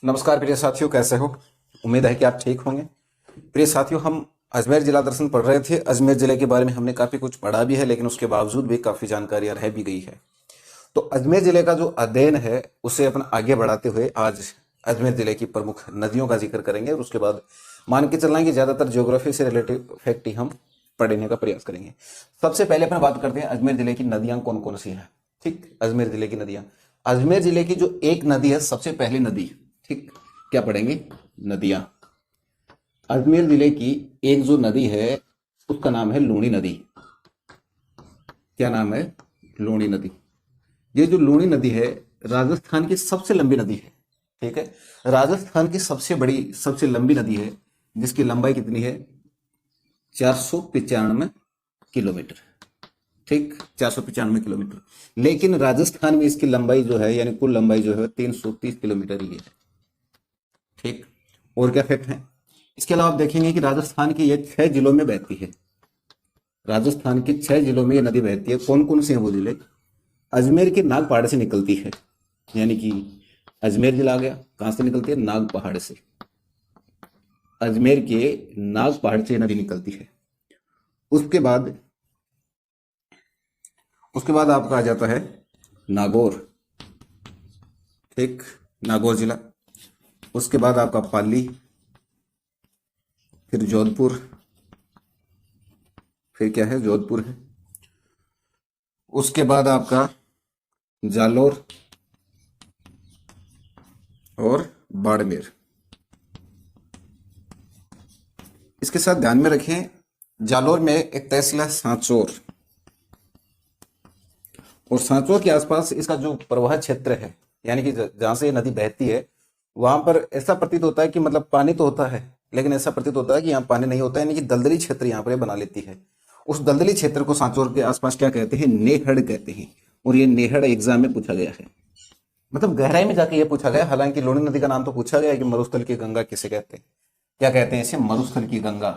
नमस्कार प्रिय साथियों, कैसे हो? उम्मीद है कि आप ठीक होंगे। प्रिय साथियों, हम अजमेर जिला दर्शन पढ़ रहे थे। अजमेर जिले के बारे में हमने काफ़ी कुछ पढ़ा भी है, लेकिन उसके बावजूद भी काफ़ी जानकारियां रह भी गई है। तो अजमेर जिले का जो अध्ययन है उसे अपन आगे बढ़ाते हुए आज अजमेर जिले की प्रमुख नदियों का जिक्र करेंगे और उसके बाद मान के चलना है कि ज़्यादातर ज्योग्राफी से रिलेटेड फैक्ट ही हम पढ़ने का प्रयास करेंगे। सबसे पहले अपन बात करते हैं अजमेर जिले की नदियां कौन कौन सी हैं। ठीक, अजमेर जिले की नदियां। अजमेर जिले की जो एक नदी है, सबसे पहली नदी, ठीक, क्या पढ़ेंगे? नदियां। अजमेर जिले की एक जो नदी है उसका नाम है लूणी नदी। क्या नाम है? लूणी नदी। ये जो लूणी नदी है राजस्थान की सबसे लंबी नदी है। ठीक है, राजस्थान की सबसे बड़ी सबसे लंबी नदी है, जिसकी लंबाई कितनी है? 495 किलोमीटर। ठीक, 495 किलोमीटर। लेकिन राजस्थान में इसकी लंबाई जो है, यानी कुल लंबाई जो है 330 किलोमीटर ही है। ठीक, और क्या फैक्ट है? इसके अलावा आप देखेंगे कि राजस्थान की ये 6 जिलों में बहती है। राजस्थान के 6 जिलों में ये नदी बहती है। कौन कौन से हैं वो जिले? अजमेर के नाग पहाड़ से निकलती है, यानी कि अजमेर जिला आ गया। कहां से निकलती है? नाग पहाड़ से। अजमेर के नाग पहाड़ से नदी निकलती है। उसके बाद उसके बाद आपका आ जाता है नागौर। ठीक, नागौर जिला। उसके बाद आपका पाली, फिर जोधपुर, फिर क्या है? जोधपुर है। उसके बाद आपका जालोर और बाड़मेर। इसके साथ ध्यान में रखें, जालोर में एक तहसील है सांचौर, और सांचौर के आसपास इसका जो प्रवाह क्षेत्र है, यानी कि जहां से ये नदी बहती है, वहां पर ऐसा प्रतीत होता है कि मतलब पानी तो होता है, लेकिन ऐसा प्रतीत होता है कि यहाँ पानी नहीं होता है, यानी कि दलदली क्षेत्र यहाँ पर ये बना लेती है। उस दलदली क्षेत्र को सांचौर के आसपास क्या कहते हैं? नेहड़ कहते हैं। और ये नेहड़ एग्जाम में पूछा गया है, मतलब गहराई में जाके ये पूछा गया। हालांकि लूणी नदी का नाम तो पूछा गया है कि मरुस्थल की गंगा किसे कहते हैं। क्या कहते हैं इसे? मरुस्थल की गंगा।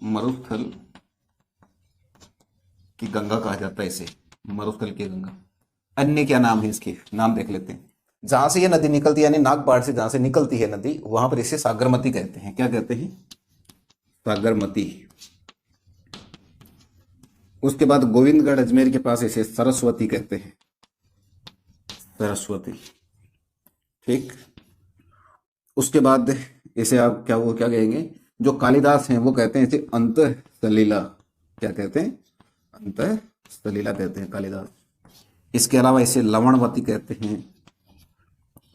मरुस्थल की गंगा कहा जाता है इसे, मरुस्थल की गंगा। अन्य क्या नाम है इसके? नाम देख लेते हैं। जहां से ये नदी निकलती है, यानी नागपाड़ से जहां से निकलती है नदी, वहां पर इसे सागरमती कहते हैं। क्या कहते हैं? सागरमती। उसके बाद गोविंदगढ़ अजमेर के पास इसे सरस्वती कहते हैं। सरस्वती। ठीक, उसके बाद इसे आप क्या कहेंगे? जो कालिदास हैं वो कहते हैं इसे अंत सलीला। क्या कहते हैं? अंत सलीला कहते हैं कालिदास। इसके अलावा इसे लवणवती कहते हैं।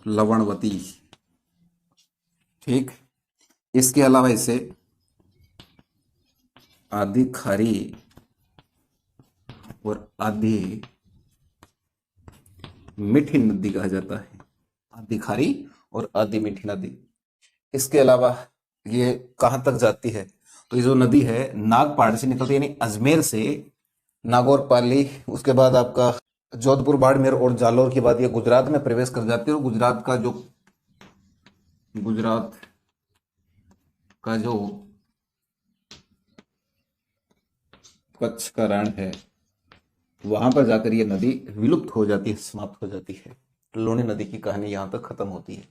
लवणवती। ठीक, इसके अलावा इसे आदि खारी और आदि मीठी नदी कहा जाता है। आदि खारी और आदि मीठी नदी। इसके अलावा ये कहां तक जाती है? तो ये जो नदी है नागपाड़ से निकलती है, यानी अजमेर से नागौर, पाली, उसके बाद आपका जोधपुर, बाड़मेर और जालोर के बाद ये गुजरात में प्रवेश कर जाती है। और गुजरात का जो कच्छ का रण है, वहां पर जाकर ये नदी विलुप्त हो जाती है, समाप्त हो जाती है। लूणी नदी की कहानी यहां तक खत्म होती है।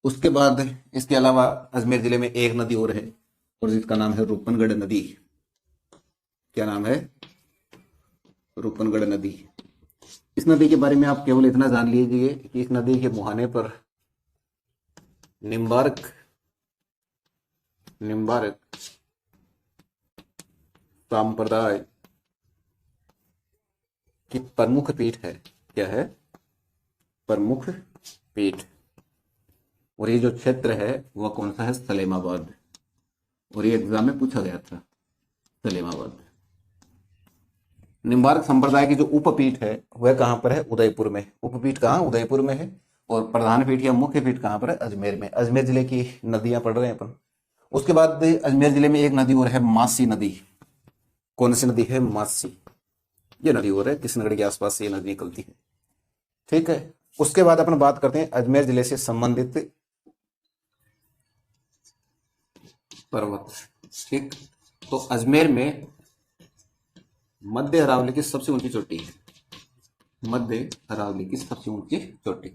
उसके बाद इसके अलावा अजमेर जिले में एक नदी और है, और जिसका नाम है रूपनगढ़ नदी। क्या नाम है? रूपनगढ़ नदी। इस नदी के बारे में आप केवल इतना जान लीजिए कि इस नदी के मुहाने पर निम्बारक संप्रदाय की प्रमुख पीठ है। क्या है? प्रमुख पीठ। और ये जो क्षेत्र है वह कौन सा है? सलेमाबाद। और ये एग्जाम में पूछा गया था, सलेमाबाद। निम्बार्क संप्रदाय की जो उपपीठ है वह कहां पर है? उदयपुर में। उपपीठ कहां? उदयपुर में है। और प्रधान पीठ या मुख्य पीठ कहां पर है? अजमेर में। अजमेर जिले की नदियां पढ़ रहे हैं अपन। उसके बाद अजमेर जिले में एक नदी और है, मासी नदी। कौन सी नदी है? मासी। ये नदी और है, किशनगढ़ के आसपास से ये नदी निकलती है। ठीक है, उसके बाद अपन बात करते हैं अजमेर जिले से संबंधित पर्वत। ठीक, तो अजमेर में मध्य अरावली की सबसे ऊंची चोटी है। मध्य अरावली की सबसे ऊंची चोटी।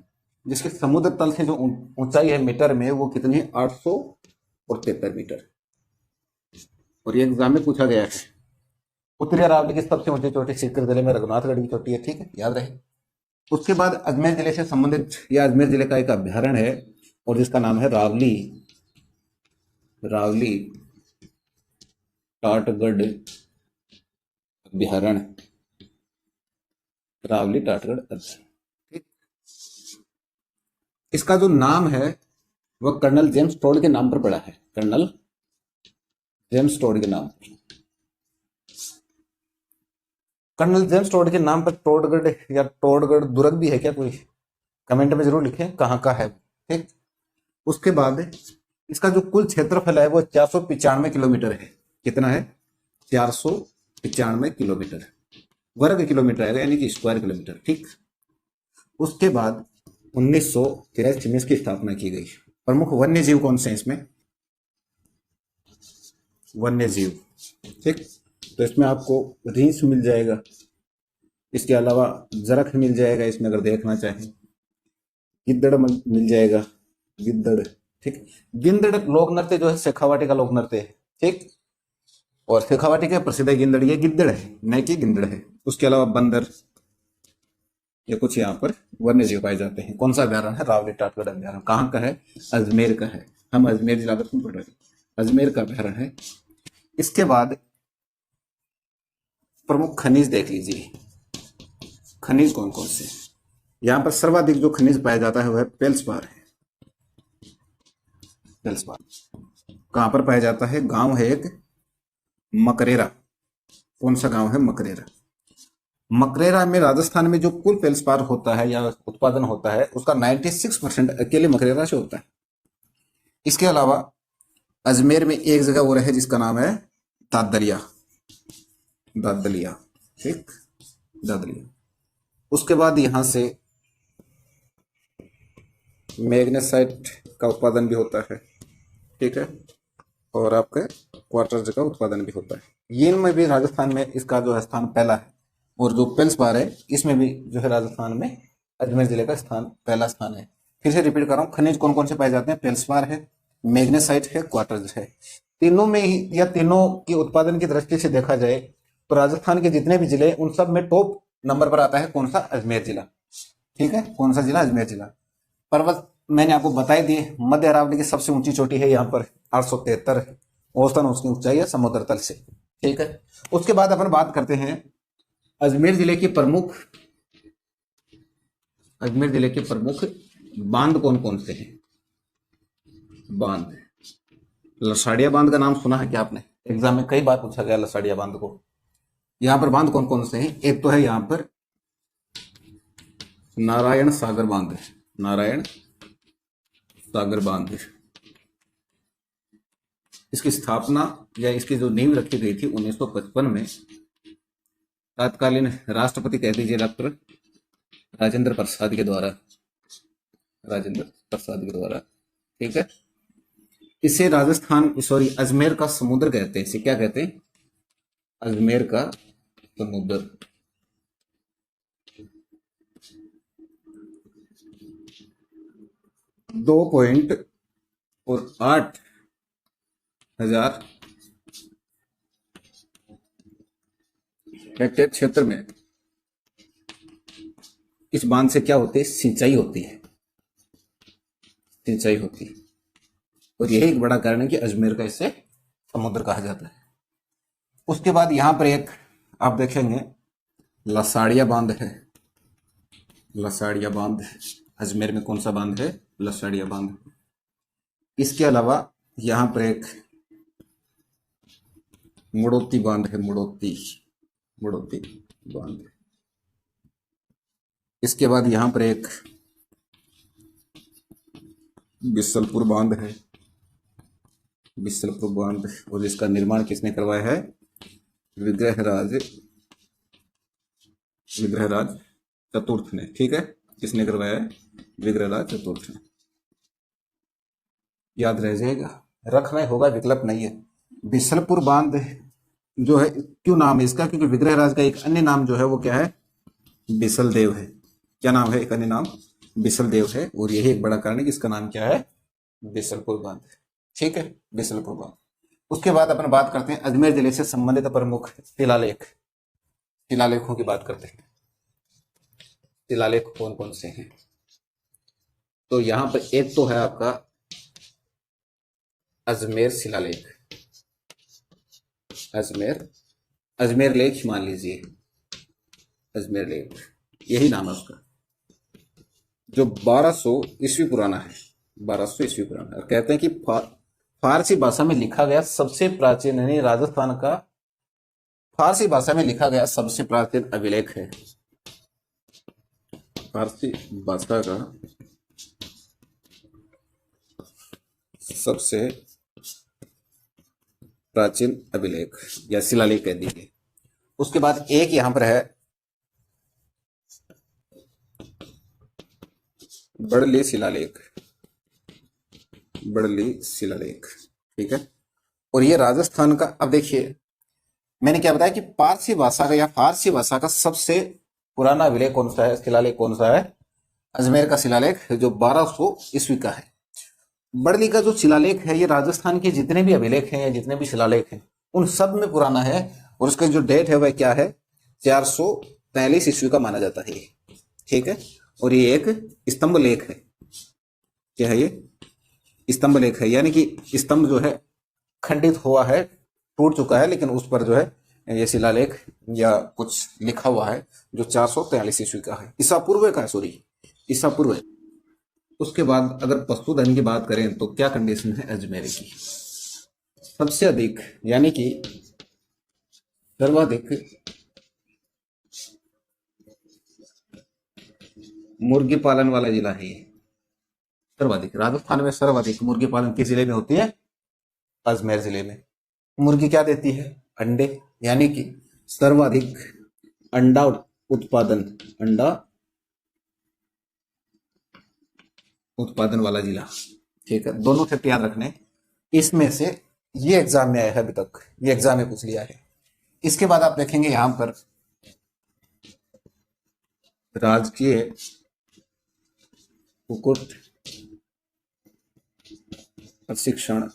जिसके समुद्र तल से जो ऊंचाई है मीटर में वो कितनी है, 873 मीटर। और ये एग्जाम में पूछा गया है। उत्तरी अरावली की सबसे ऊंची चोटी सीकर जिले में रघुनाथगढ़ की चोटी है, ठीक है, याद रहे। उसके बाद अजमेर जिले से संबंधित या अजमेर जिले का एक अभ्यारण्य है और जिसका नाम है रावली टाटगढ़ अभ्यारण्य, रावली टाटगढ़ अभ्यारण्य। इसका जो नाम है वह कर्नल जेम्स टोड के नाम पर पड़ा है, कर्नल जेम्स टोड के नाम। कर्नल जेम्स टोड के नाम पर टोडगढ़ या टोडगढ़ दुर्ग भी है क्या, कोई कमेंट में जरूर लिखें कहाँ का है, ठीक। उसके बाद इसका जो कुल क्षेत्रफल है वो 495 किलोमीटर है। कितना है, 495 किलोमीटर, वर्ग किलोमीटर आएगा, यानी कि स्क्वायर किलोमीटर, ठीक। उसके बाद 1983 में इसकी स्थापना की गई। प्रमुख वन्य जीव कौन से हैं इसमें, वन्य जीव, ठीक। तो इसमें आपको रींछ मिल जाएगा, इसके अलावा जरख मिल जाएगा इसमें अगर देखना चाहें, गिद्दड़ मिल जाएगा, गिद्दड़, ठीक। गिंदड़ लोक नृत्य जो है शेखावाटी का लोक नृत्य है, ठीक। और शेखावाटी का प्रसिद्ध है गिंदड़, ये गिद्दड़ है न कि गिंदड़ है। उसके अलावा बंदर, ये कुछ यहाँ पर वन्य जीव पाए जाते हैं। कौन सा अभ्यारण्य है, रावली टाटगढ़ अभ्यारण्य। कहाँ का है, अजमेर का है। हम अजमेर जिला में पढ़ रहे हैं, अजमेर का अभ्यारण्य है। इसके बाद प्रमुख खनिज देख लीजिए, खनिज कौन कौन से। यहाँ पर सर्वाधिक जो खनिज पाया जाता है वह फेल्सपार है। फेल्सपार कहाँ पर पाया जाता है, गांव है एक मकरेरा। कौन सा गांव है, मकरेरा। मकरेरा में राजस्थान में जो कुल फेल्सपार होता है या उत्पादन होता है उसका 96% अकेले मकरेरा से होता है। इसके अलावा अजमेर में एक जगह और है जिसका नाम है दादलिया, दादलिया, ठीक, दादलिया। उसके बाद यहां से मैग्नेसाइट का उत्पादन भी होता है, ठीक है, और आपके क्वार्टर्स का उत्पादन भी होता है। ये में भी राजस्थान में इसका जो है स्थान पहला है। और जो फेल्सपार है इसमें भी जो है राजस्थान में अजमेर जिले का स्थान पहला स्थान है। फिर से रिपीट कर रहा हूँ, खनिज कौन कौन से पाए जाते हैं, फेल्सपार है, मैग्नेसाइट है, क्वार्टर्स है। तीनों में ही या तीनों के उत्पादन की दृष्टि से देखा जाए तो राजस्थान के जितने भी जिले उन सब में टॉप नंबर पर आता है कौन सा, अजमेर जिला, ठीक है। कौन सा जिला, अजमेर जिला। पर्वत मैंने आपको बताई दिए, मध्य अरावली की सबसे ऊंची चोटी है यहाँ पर 873 औसतन उसकी ऊंचाई है समुद्र तल से, ठीक है। उसके बाद अपन बात करते हैं अजमेर जिले के प्रमुख, अजमेर जिले के प्रमुख बांध कौन कौन से हैं। बांध, लसाड़िया बांध का नाम सुना है क्या आपने, एग्जाम में कई बार पूछा गया लसाड़िया बांध को। यहां पर बांध कौन कौन से हैं, एक तो है यहां पर नारायण सागर बांध, नारायण सागर बांध। इसकी स्थापना या इसकी जो नींव रखी गई थी 1955 में तत्कालीन राष्ट्रपति कह दीजिए डॉक्टर राजेंद्र प्रसाद के द्वारा, राजेंद्र प्रसाद के द्वारा, ठीक है। इसे राजस्थान सॉरी अजमेर का समुद्र कहते हैं। इसे क्या कहते हैं, अजमेर का समुद्र। दो पॉइंट और 8,000 हेक्टेयर क्षेत्र में इस बांध से क्या होती है, सिंचाई होती है, सिंचाई होती है। और यही एक बड़ा कारण है कि अजमेर का इसे समुद्र कहा जाता है। उसके बाद यहां पर एक आप देखेंगे लसाड़िया बांध है, लसाड़िया बांध अजमेर में कौन सा बांध है, लसाड़िया बांध। इसके अलावा यहां पर एक मुड़ोती बांध है, मुड़ोती बांध। इसके बाद यहां पर एक बिसलपुर बांध है, बिसलपुर बांध, और इसका निर्माण किसने करवाया है, विग्रहराज चतुर्थ ने, ठीक है। किसने करवाया है, विग्रहराज चतुर्थ ने। याद रह जाएगा, रखना ही होगा, विकल्प नहीं है। बिसलपुर बांध जो है क्यों नाम है इसका, क्योंकि विग्रहराज का एक अन्य नाम जो है वो क्या है, बिसल देव है। क्या नाम है एक अन्य नाम, बिसल देव है, और यही एक बड़ा कारण है कि इसका नाम क्या है, बिसलपुर बांध। ठीक है, बिसलपुर बांध। उसके बाद अपन बात करते हैं अजमेर जिले से संबंधित प्रमुख शिलालेख, शिलालेखों की बात करते हैं। शिलालेख कौन कौन से हैं? तो यहां पर एक तो है आपका अजमेर शिलालेख, अजमेर लेख मान लीजिए, अजमेर लेख यही नाम है उसका, जो 1200 ईस्वी पुराना है, 1200 ईस्वी पुराना। और कहते हैं कि फारसी भाषा में लिखा गया सबसे प्राचीन, यानी राजस्थान का फारसी भाषा में लिखा गया सबसे प्राचीन अभिलेख है, फारसी भाषा का सबसे प्राचीन अभिलेख या शिलालेख कह दीजिए। उसके बाद एक यहां पर है बड़ली शिलालेख, बड़ली शिलालेख। ठीक है, और ये राजस्थान का, अब देखिए मैंने क्या बताया कि पारसी भाषा का या फारसी भाषा का सबसे पुराना अभिलेख कौन सा है, शिलालेख कौन सा है, अजमेर का शिलालेख जो 1200 ईस्वी का है। बड़ली का जो शिलालेख है, ये राजस्थान के जितने भी अभिलेख हैं या जितने भी शिलालेख हैं उन सब में पुराना है, और उसका जो डेट है वह क्या है, 443 ईस्वी का माना जाता है। ठीक है, और ये एक स्तंभ लेख है। क्या है ये? स्तंभ लेख है, यानी कि स्तंभ जो है खंडित हुआ है, टूट चुका है, लेकिन उस पर जो है ये शिलालेख या कुछ लिखा हुआ है जो 443 ईस्वी का है, ईसा पूर्व का है, सॉरी ईसा पूर्व। उसके बाद अगर पशुधन की बात करें तो क्या कंडीशन है अजमेर की, सबसे अधिक यानी कि सर्वाधिक मुर्गी पालन वाला जिला है ये, सर्वाधिक राजस्थान में सर्वाधिक मुर्गी पालन किस जिले में होती है, अजमेर जिले में। मुर्गी क्या देती है, अंडे, यानी कि सर्वाधिक अंडा उत्पादन, अंडा उत्पादन वाला जिला। ठीक है, दोनों फैक्ट याद रखने, इसमें से ये एग्जाम में आया है, अभी तक ये एग्जाम में पूछ लिया है। इसके बाद आप देखेंगे यहां पर राजकीय कुक्कुट प्रशिक्षण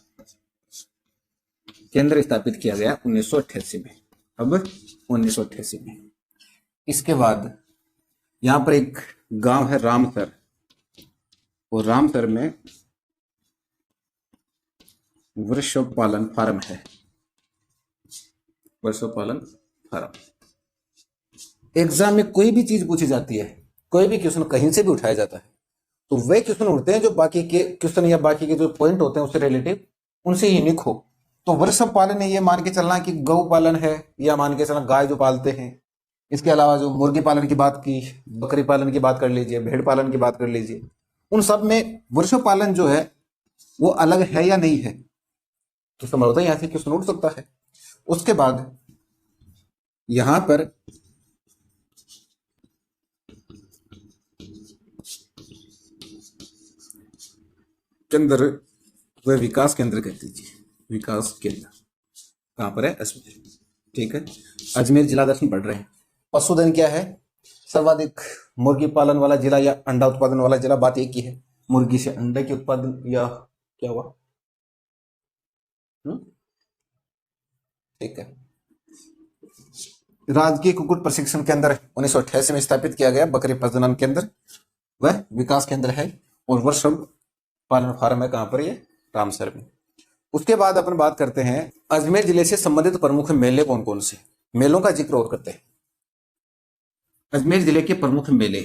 केंद्र स्थापित किया गया 1988 में, अब 1988 में। इसके बाद यहां पर एक गांव है रामसर, और रामसर में वृषभ पालन फार्म है, वृषभ पालन फार्म। एग्जाम में कोई भी चीज पूछी जाती है, कोई भी क्वेश्चन कहीं से भी उठाया जाता है, तो वे क्वेश्चन उठते हैं जो बाकी के क्वेश्चन या बाकी के जो पॉइंट होते हैं उससे रिलेटिव, उनसे यूनिक हो। तो वृषभ पालन है, ये मान के चलना कि गौ पालन है, या मान के चलना गाय जो पालते हैं। इसके अलावा जो मुर्गी पालन की बात की, बकरी पालन की बात कर लीजिए, भेड़ पालन की बात कर लीजिए, उन सब में वृषभ पालन जो है वो अलग है या नहीं है, तो संभवतः यहां से क्वेश्चन उठ सकता है। उसके बाद यहां पर केंद्र व विकास केंद्र कह दीजिए, विकास केंद्र कहां पर है, अजमेर। ठीक है, अजमेर जिला दर्शन पढ़ रहे हैं। पशुधन क्या है, सर्वाधिक मुर्गी पालन वाला जिला या अंडा उत्पादन वाला जिला, बात एक ही है, मुर्गी से अंडे के उत्पादन या क्या हुआ। ठीक है, राजकीय कुक्कुट प्रशिक्षण केंद्र 1988 में स्थापित किया गया, बकरी प्रजनन केंद्र वह विकास केंद्र है, और वृषभ पालन फार्म है कहां पर, ये रामसर में। उसके बाद अपन बात करते हैं अजमेर जिले से संबंधित प्रमुख मेले कौन कौन से, मेलों का जिक्र और करते हैं। अजमेर जिले के प्रमुख मेले,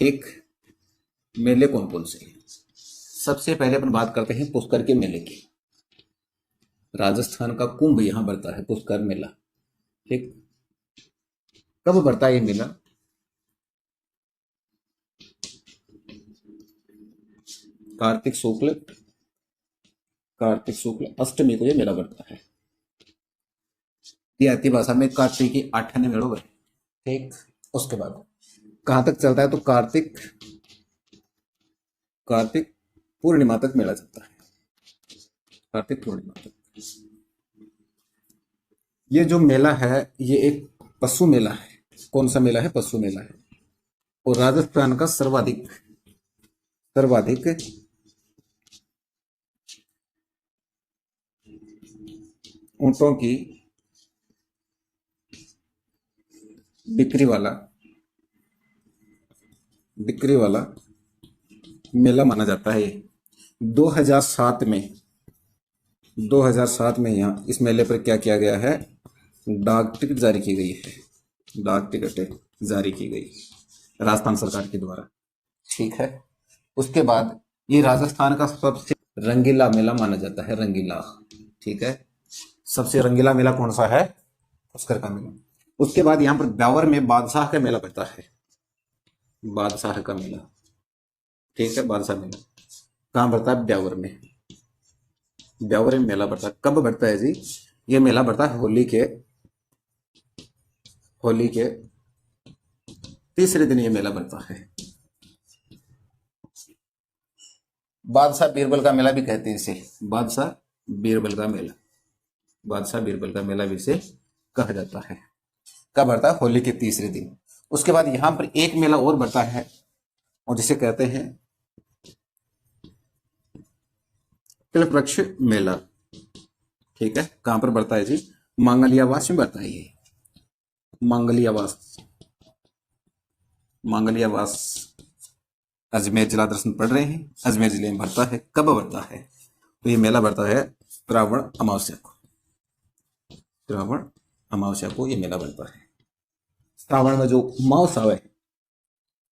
ठीक, मेले कौन कौन से हैं? सबसे पहले अपन बात करते हैं पुष्कर के मेले की। राजस्थान का कुंभ यहां बढ़ता है, पुष्कर मेला। ठीक, कब बढ़ता है ये मेला, कार्तिक शुक्ल अष्टमी को ये मेला बढ़ता है। देहाती भाषा में कार्तिक की 8 मेड़ो है। ठीक, उसके बाद कहां तक चलता है, तो कार्तिक पूर्णिमा तक मेला चलता है, कार्तिक पूर्णिमा तक। ये जो मेला है ये एक पशु मेला है। कौन सा मेला है, पशु मेला है, और राजस्थान का सर्वाधिक सर्वाधिक ऊंटों की बिक्री वाला मेला माना जाता है। 2007 में 2007 में यहाँ इस मेले पर क्या किया गया है, डाक टिकट जारी की गई है। डाक टिकट जारी की गई राजस्थान सरकार के द्वारा। ठीक है। उसके बाद ये राजस्थान का सबसे रंगीला मेला माना जाता है, रंगीला। ठीक है। सबसे रंगीला मेला कौन सा है, पुष्कर का मेला। उसके बाद यहाँ पर ब्यावर में बादशाह का मेला पड़ता है, बादशाह का मेला। ठीक है। बादशाह मेला कहाँ बढ़ता है, ब्यावर में। ब्यावर में मेला बढ़ता है। कब बढ़ता है जी, ये मेला बढ़ता है होली के तीसरे दिन ये मेला बढ़ता है। बादशाह बीरबल का मेला भी कहते हैं इसे, बादशाह बीरबल का मेला। बादशाह बीरबल का मेला भी इसे कहा जाता है। कब बढ़ता है, होली के तीसरे दिन। उसके बाद यहां पर एक मेला और बढ़ता है और जिसे कहते हैं कल्पवृक्ष मेला। ठीक है। कहां पर बढ़ता है जी, मांगलियावास में बढ़ता है ये। मांगलियावास अजमेर जिला दर्शन पढ़ रहे हैं, अजमेर जिले में बढ़ता है। कब बढ़ता है, तो ये मेला बढ़ता है श्रावण अमावस्या को। श्रावण अमावस्या को ये मेला बढ़ता है। श्रावण में जो माउस आवे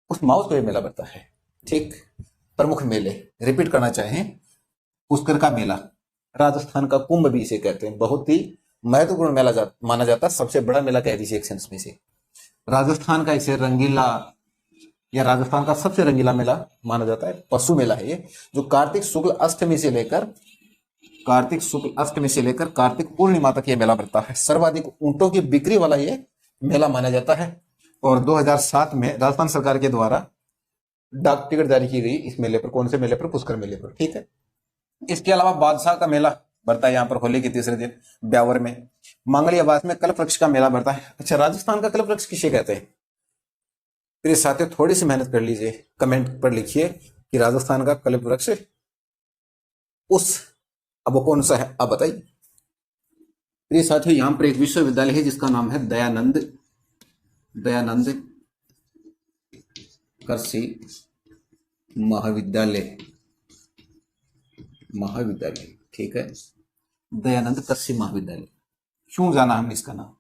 उस माउस को ये मेला बढ़ता है। ठीक। प्रमुख मेले रिपीट करना चाहें, पुष्कर का मेला, राजस्थान का कुंभ भी इसे कहते हैं, बहुत ही महत्वपूर्ण मेला माना जाता है, सबसे बड़ा मेला कह दीजिए एक सेंस में से। राजस्थान का इसे रंगीला या राजस्थान का सबसे रंगीला मेला माना जाता है। पशु मेला है ये, जो कार्तिक शुक्ल अष्टमी से लेकर कार्तिक पूर्णिमा तक ये मेला बढ़ता है। सर्वाधिक ऊंटों की बिक्री वाला ये मेला माना जाता है। और 2007 में राजस्थान सरकार के द्वारा डाक टिकट जारी की गई इस मेले पर। कौन से मेले पर, पुष्कर मेले पर। ठीक है। इसके अलावा बादशाह का मेला बढ़ता है यहाँ पर होली के तीसरे दिन ब्यावर में। मांगलियावास में कल्पवृक्ष का मेला बढ़ता है। अच्छा, राजस्थान का कल्पवृक्ष किसे कहते हैं? प्रिय साथियों, थोड़ी सी मेहनत कर लीजिए, कमेंट पर लिखिए कि राजस्थान का कल्पवृक्ष अब वो कौन सा है, अब बताइए। प्रिय साथियों, यहां पर एक विश्वविद्यालय है जिसका नाम है दयानंद कृषि महाविद्यालय। ठीक है। दयानंद कृषि महाविद्यालय। क्यों जाना हमने इसका नाम?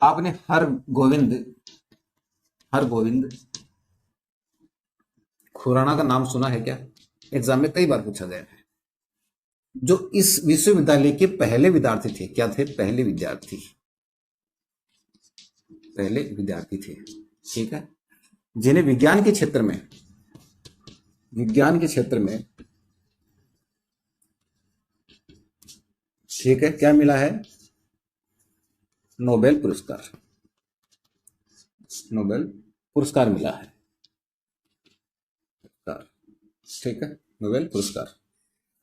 आपने हर गोविंद खुराना का नाम सुना है क्या? एग्जाम में कई बार पूछा गया है। जो इस विश्वविद्यालय के पहले विद्यार्थी थे, क्या थे? पहले विद्यार्थी थे। ठीक है। जिन्हें विज्ञान के क्षेत्र में ठीक है, क्या मिला है? नोबेल पुरस्कार मिला है। ठीक है, नोबेल पुरस्कार।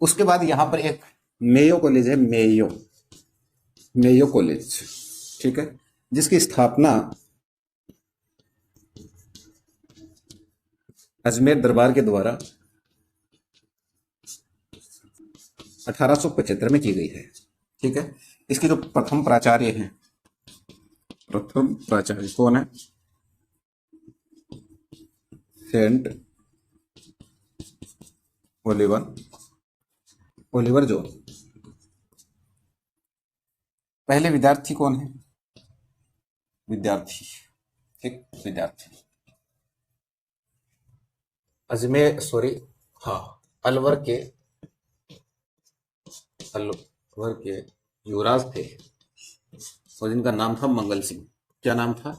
उसके बाद यहां पर एक मेयो कॉलेज है, मेयो कॉलेज। ठीक है, जिसकी स्थापना अजमेर दरबार के द्वारा 1875 में की गई है। ठीक है। इसके जो प्रथम प्राचार्य कौन है? सेंट ओलिवर जो। पहले विद्यार्थी कौन है? ठीक, विद्यार्थी अलवर के युवराज थे और जिनका नाम था मंगल सिंह। क्या नाम था?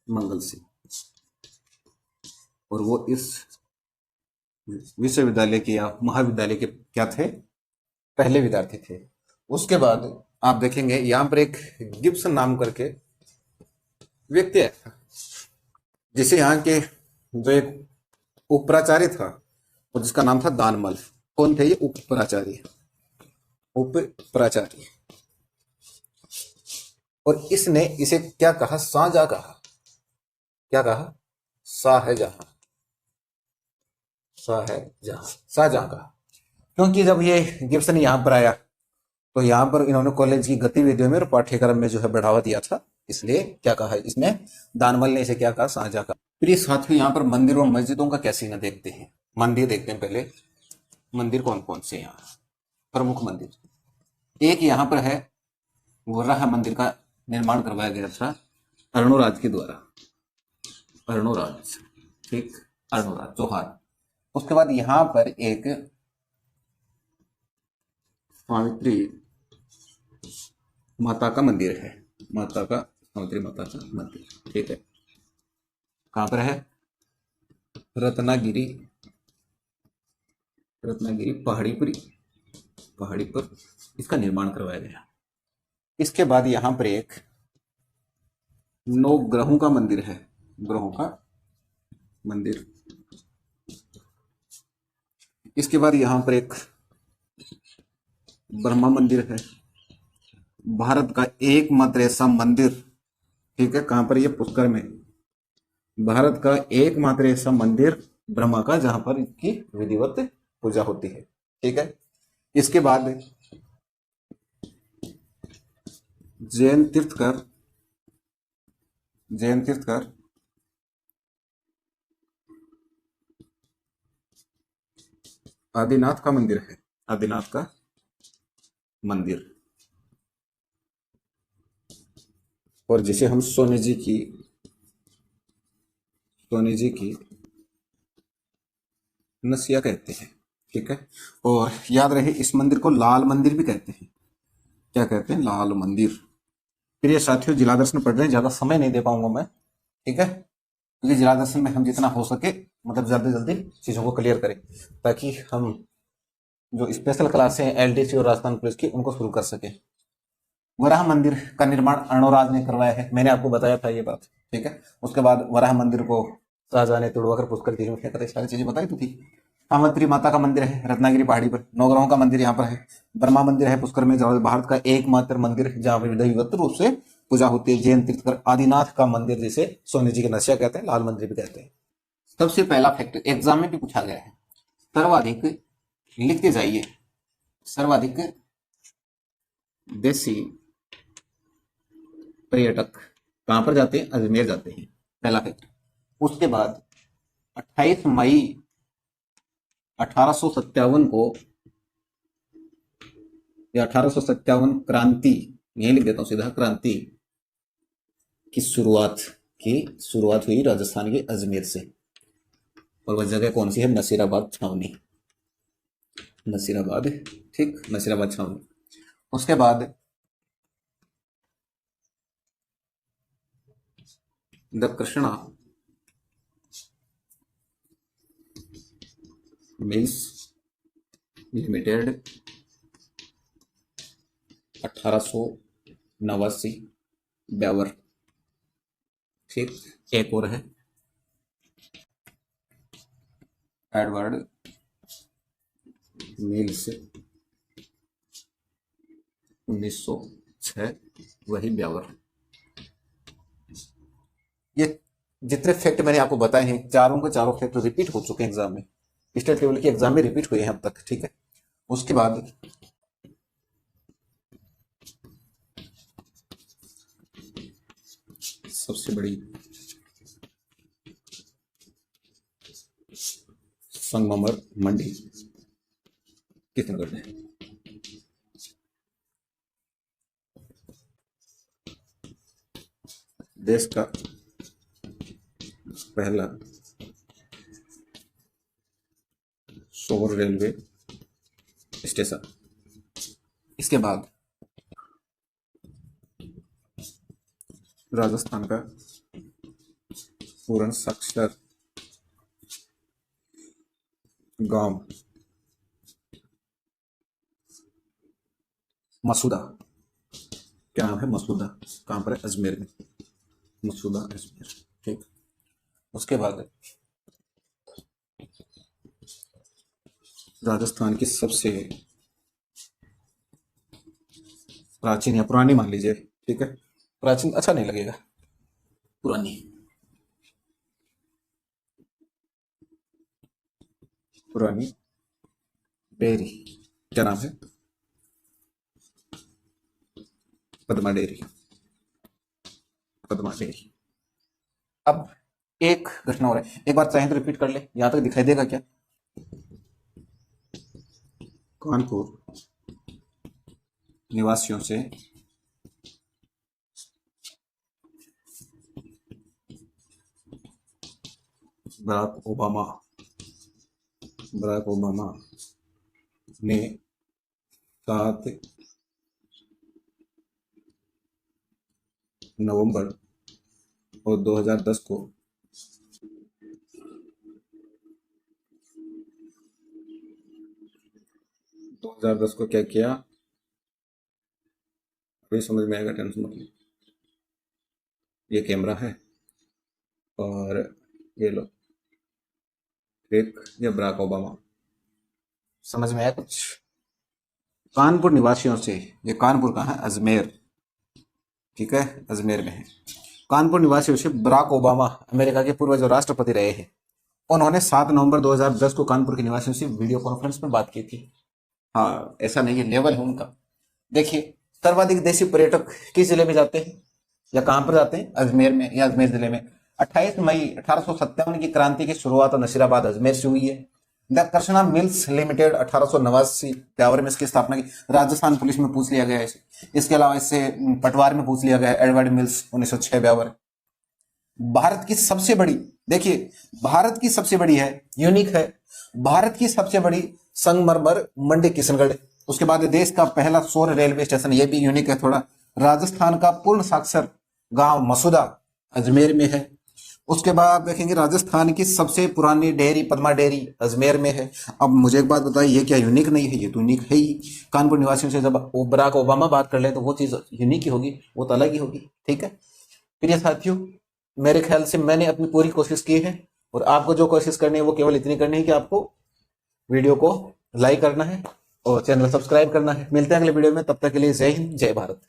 मंगल सिंह। और वो इस विश्वविद्यालय के या महाविद्यालय के क्या थे? पहले विद्यार्थी थे। उसके बाद आप देखेंगे यहां पर एक गिब्सन नाम करके व्यक्ति है, जिसे यहाँ के जो एक उपप्राचार्य था और जिसका नाम था दानमल। कौन थे ये? उपप्राचार्य। और इसने इसे क्या कहा? शाहजहां कहा। क्या कहा? शाहजहां। शाहजहां का। क्योंकि जब ये गिब्सन यहाँ पर आया तो यहाँ पर इन्होंने कॉलेज की गतिविधियों में और पाठ्यक्रम में जो है बढ़ावा दिया था, इसलिए क्या कहा है इसमें, दानवल ने इसे क्या कहा, शाहजहां का। प्रिय साथियों, यहाँ पर मंदिरों और मस्जिदों का क्या सीन है देखते हैं। मंदिर देखते हैं पहले, मंदिर कौन कौन से यहाँ प्रमुख मंदिर। एक यहाँ पर है वर्राह मंदिर का निर्माण करवाया गया था अर्णोराज के द्वारा, अर्णोराज, ठीक, अर्णोराज चौहान। उसके बाद यहाँ पर एक सावित्री माता का मंदिर है, सावित्री माता का मंदिर, ठीक है। कहाँ पर है, रत्नागिरी पहाड़ी पर इसका निर्माण करवाया गया। इसके बाद यहाँ पर एक 9 ग्रहों का मंदिर है, ग्रहों का मंदिर। इसके बाद यहाँ पर एक ब्रह्मा मंदिर है, भारत का एकमात्र ऐसा मंदिर, ठीक है। कहां पर, ये पुष्कर में, भारत का एकमात्र ऐसा मंदिर ब्रह्मा का जहां पर इसकी विधिवत पूजा होती है, ठीक है। इसके बाद जैन तीर्थकर आदिनाथ का मंदिर है, आदिनाथ का मंदिर। और जिसे हम सोने जी की नसिया कहते हैं, ठीक है। और याद रहे इस मंदिर को लाल मंदिर भी कहते हैं। क्या कहते हैं, लाल मंदिर। प्रिय साथियों, जिला दर्शन पढ़ रहे हैं, ज्यादा समय नहीं दे पाऊंगा मैं, ठीक है, क्योंकि जिला दर्शन में हम जितना हो सके मतलब जल्दी जल्दी चीजों को क्लियर करें, ताकि हम जो स्पेशल क्लासें हैं एलडीसी और राजस्थान पुलिस की उनको शुरू कर सके। वराह मंदिर का निर्माण अर्णोराज ने करवाया है, मैंने आपको बताया था ये बात, ठीक है। उसके बाद वराह मंदिर को शाहजहां ने तोड़वाकर पुष्कर तीर में फेंका था, सारी चीजें बताई तो थी। सावित्री माता का मंदिर है रत्नागिरी पहाड़ी पर, 9 ग्रहों का मंदिर यहाँ पर है, ब्रह्मा मंदिर है पुष्कर में, भारत का एकमात्र मंदिर जहां पर विधिवत रूप से पूजा होती है। जैन तीर्थकर आदिनाथ का मंदिर, जिसे सोने जी के नसिया कहते हैं, लाल मंदिर भी कहते हैं। सबसे पहला फैक्ट एग्जाम में भी पूछा गया है, सर्वाधिक, लिखते जाइए, सर्वाधिक देशी पर्यटक कहां पर जाते हैं, अजमेर जाते हैं, पहला फैक्ट। उसके बाद 28 मई 1857 को, या 1857 क्रांति, यही लिख देता हूं सीधा, क्रांति की शुरुआत हुई राजस्थान के अजमेर से। और वह जगह कौन सी है, नसीराबाद छावनी, नसीराबाद, ठीक, नसीराबाद छावनी। उसके बाद the Krishna mills limited 1889 Beawar, ठीक। एक और है एडवर्ड मिल्स 1906, वही ब्यावर। ये जितने फैक्ट मैंने आपको बताए हैं, चारों के चारों फैक्ट रिपीट हो चुके हैं एग्जाम में, स्टेट लेवल की एग्जाम में रिपीट हुए हैं अब तक, ठीक है। उसके बाद सबसे बड़ी संगमरमर मंडी किशनगढ़ में। देश का पहला सोवर रेलवे स्टेशन। इसके बाद राजस्थान का पूर्ण साक्षर गांव मसूदा, क्या नाम है, मसूदा। कहां पर है, अजमेर में, मसूदा अजमेर, ठीक। उसके बाद राजस्थान की सबसे प्राचीन या पुरानी मान लीजिए, ठीक है, प्राचीन अच्छा नहीं लगेगा, पुरानी, पुरानी डेयरी, क्या नाम है? पद्मा डेयरी। पद्मा डेयरी। अब एक घटना हो रहा है, एक बार चाहे तो रिपीट कर ले, यहां तक दिखाई देगा क्या? कानपुर निवासियों से बराक ओबामा ने 7 नवंबर और 2010 को क्या किया? अभी समझ में आएगा, टेंशन मत लो। ये कैमरा है और ये लो, एक ये बराक ओबामा। समझ में आया कुछ? कानपुर निवासियों से, ये कानपुर कहाँ है? अजमेर, ठीक है, अजमेर में है। कानपुर निवासियों से बराक ओबामा, अमेरिका के पूर्व जो राष्ट्रपति रहे हैं, उन्होंने 7 नवंबर 2010 को कानपुर के निवासियों से वीडियो कॉन्फ्रेंस में बात की थी। हाँ, ऐसा नहीं है, लेवल है उनका। देखिए, सर्वाधिक देशी पर्यटक किस जिले में जाते हैं या कहां पर जाते हैं? अजमेर में, या अजमेर जिले में। 28 मई 1857 की क्रांति की शुरुआत नसीराबाद अजमेर से हुई है। The Krishna mills limited 1889 Beawar में इसकी स्थापना की। राजस्थान पुलिस में पूछ लिया गया है इसे। इसके अलावा इससे पटवार में पूछ लिया गया है, एडवर्ड मिल्स 1906 ब्यावर। भारत की सबसे बड़ी, देखिए, भारत की सबसे बड़ी है, यूनिक है, भारत की सबसे बड़ी संगमरमर मंडी किशनगढ़। उसके बाद देश का पहला सौर रेलवे स्टेशन, ये भी यूनिक है थोड़ा। राजस्थान का पूर्ण साक्षर गांव मसूदा अजमेर में है। उसके बाद देखेंगे राजस्थान की सबसे पुरानी डेयरी पद्मा डेयरी अजमेर में है। अब मुझे एक बात बताइए, ये क्या यूनिक नहीं है? ये तो यूनिक है ही। कानपुर निवासियों से जब बराक ओबामा बात कर ले तो वो चीज यूनिक ही होगी, वो तो अलग ही होगी, ठीक है। प्रिय साथियों, मेरे ख्याल से मैंने अपनी पूरी कोशिश की है, और आपको जो कोशिश करनी है वो केवल इतनी करनी है कि आपको वीडियो को लाइक करना है और चैनल सब्सक्राइब करना है। मिलते हैं अगले वीडियो में, तब तक के लिए जय हिंद, जय भारत।